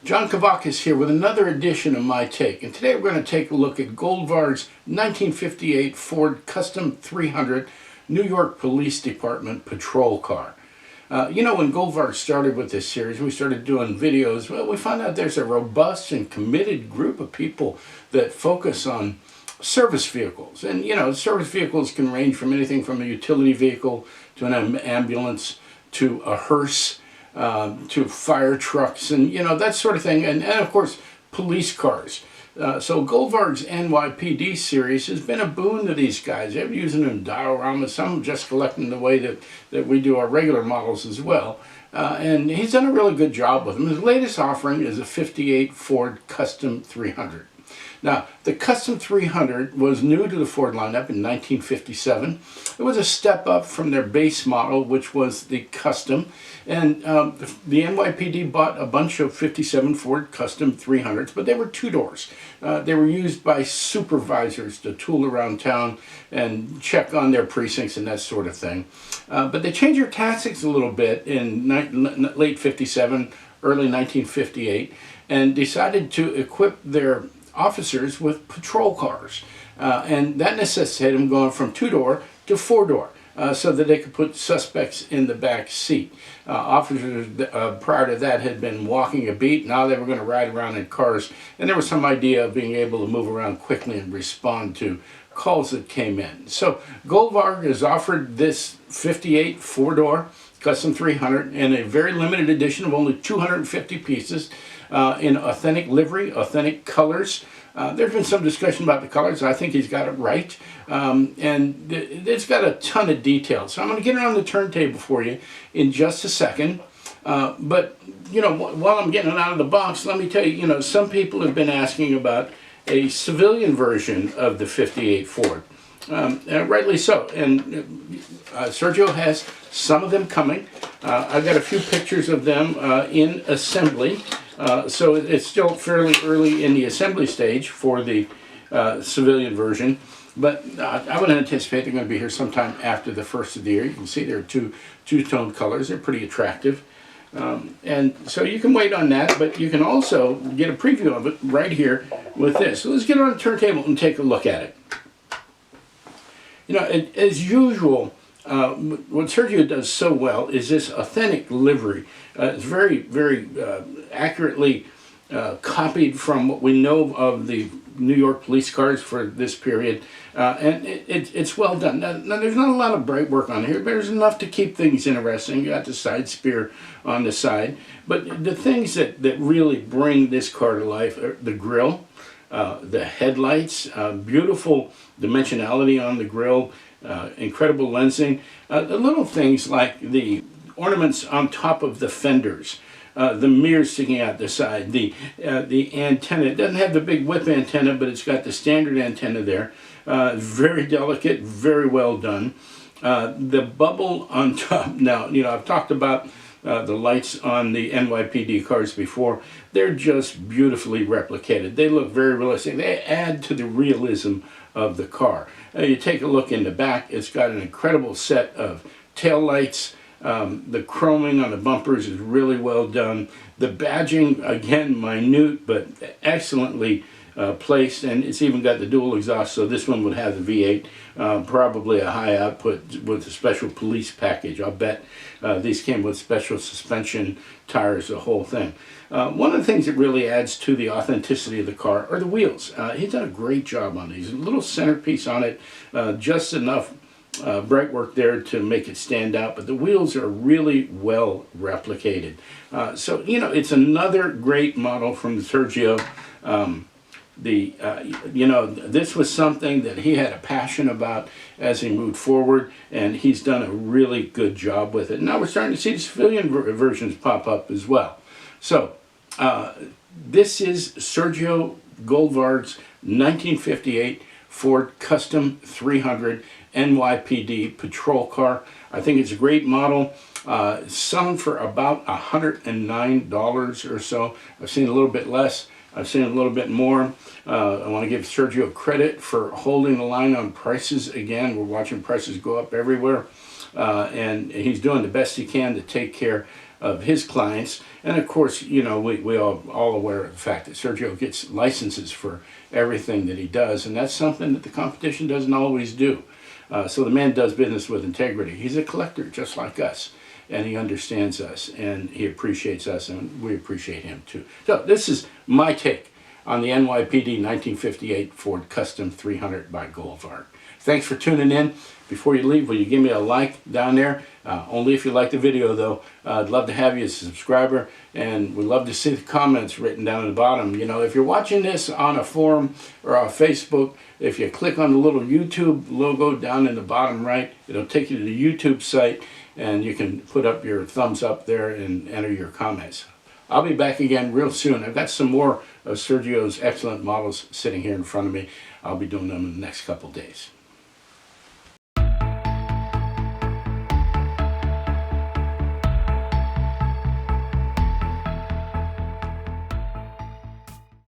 John Kavakis here with another edition of My Take, and today we're going to take a look at Goldvarg's 1958 Ford Custom 300 New York Police Department patrol car. When Goldvarg started with this series, we started doing videos. Well, we found out there's a robust and committed group of people that focus on service vehicles. And, service vehicles can range from anything from a utility vehicle to an ambulance to a hearse, to fire trucks, and that sort of thing, and of course police cars. So Goldvarg's NYPD series has been a boon to these guys. They're using them dioramas, some just collecting the way that we do our regular models as well. And he's done a really good job with them. His latest offering is a 58 Ford Custom 300. Now, the Custom 300 was new to the Ford lineup in 1957. It was a step up from their base model, which was the Custom. And the NYPD bought a bunch of 57 Ford Custom 300s, but they were two doors. They were used by supervisors to tool around town and check on their precincts and that sort of thing. But they changed their tactics a little bit in late 57, early 1958, and decided to equip their officers with patrol cars, and that necessitated them going from two-door to four-door so that they could put suspects in the back seat. Officers prior to that had been walking a beat. Now they were going to ride around in cars, and there was some idea of being able to move around quickly and respond to calls that came in. So Goldvarg has offered this 58 four-door Custom 300 in a very limited edition of only 250 pieces in authentic livery, authentic colors. There's been some discussion about the colors. I think he's got it right. And it's got a ton of details. So I'm going to get it on the turntable for you in just a second. But while I'm getting it out of the box, let me tell you, some people have been asking about a civilian version of the 58 Ford. Rightly so, and Sergio has some of them coming. I've got a few pictures of them in assembly, so it's still fairly early in the assembly stage for the civilian version, but I would anticipate they're going to be here sometime after the first of the year. You can see there are two-tone colors. They're pretty attractive. And so you can wait on that, but you can also get a preview of it right here with this. So let's get it on the turntable and take a look at it. As usual, what Sergio does so well is this authentic livery. It's very, very accurately copied from what we know of the New York police cars for this period, and it's well done. Now, there's not a lot of bright work on here, but there's enough to keep things interesting. You got the side spear on the side, but the things that really bring this car to life are the grille, the headlights, beautiful dimensionality on the grille, incredible lensing, the little things like the ornaments on top of the fenders, the mirrors sticking out the side, the antenna. It doesn't have the big whip antenna, but it's got the standard antenna there. Very delicate, very well done. The bubble on top. Now, I've talked about the lights on the NYPD cars before. They're just beautifully replicated. They look very realistic. They add to the realism of the car. You take a look in the back. It's got an incredible set of tail lights. The chroming on the bumpers is really well done. The badging, again, minute but excellently placed, and it's even got the dual exhaust, so this one would have the V8, probably a high output with a special police package. I'll bet these came with special suspension tires, the whole thing. One of the things that really adds to the authenticity of the car are the wheels. He's done a great job on these. A little centerpiece on it, just enough bright work there to make it stand out, but the wheels are really well replicated. So, it's another great model from Sergio. This was something that he had a passion about as he moved forward, and he's done a really good job with it. Now we're starting to see the civilian versions pop up as well. So this is Sergio Goldvarg's 1958 Ford Custom 300 NYPD patrol car. I think it's a great model. Some for about $109 or so. I've seen a little bit less. I've seen a little bit more. I want to give Sergio credit for holding the line on prices again. We're watching prices go up everywhere. And he's doing the best he can to take care of his clients. And of course, you know, we all aware of the fact that Sergio gets licenses for everything that he does, and that's something that the competition doesn't always do. So the man does business with integrity. He's a collector just like us, and he understands us, and he appreciates us, and we appreciate him too. So this is my take on the NYPD 1958 Ford Custom 300 by Goldvarg. Thanks for tuning in. Before you leave, will you give me a like down there? Only if you like the video, though. I'd love to have you as a subscriber, and we'd love to see the comments written down at the bottom. You know, if you're watching this on a forum or on Facebook, if you click on the little YouTube logo down in the bottom right, it'll take you to the YouTube site, and you can put up your thumbs up there and enter your comments. I'll be back again real soon. I've got some more of Sergio's excellent models sitting here in front of me. I'll be doing them in the next couple days.